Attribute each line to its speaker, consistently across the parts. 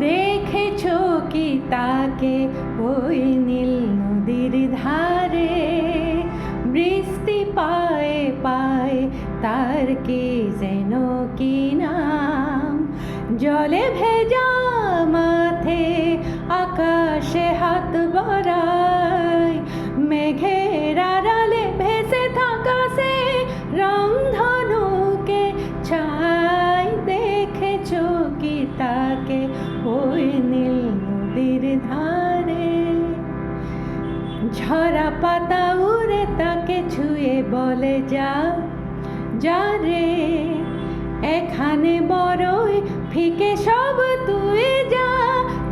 Speaker 1: দেখেছো কি তাকে ওই নীল নদীর ধারে, বৃষ্টি পায়ে পায়ে তার কি যেন কি নাম। জলে ভেজা মাথে আকাশে হাত বাড়ায়, মেঘের আড়ালে ভেসে থাকা সে রংধনুকে ছাই। দেখেছো কি তাকে ওই নীল নদীর ধারে, ঝরা পাতা উড়ে তাকে ছুঁয়ে বলে যা যা রে, এখানে বড়ই ফিকে সব তুই যা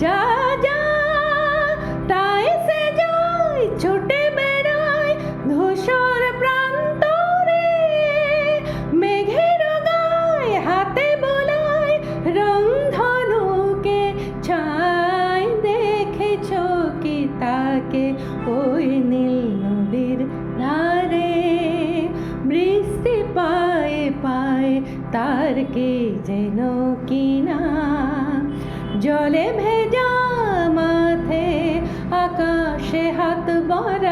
Speaker 1: যা যা। তাই সে যায় ছুটে বেড়ায় ধূসর প্রান্তরে, মেঘের গায়ে হাতে বোলায় রংধনুকে ছাই। দেখেছো কি তাকে ওই নীল নদীর ধারে, বৃষ্টি পায়ে পায়ে তার কি যেন কি নাম। জলে ভেজা মাথে আকাশে হাত বাড়ায়,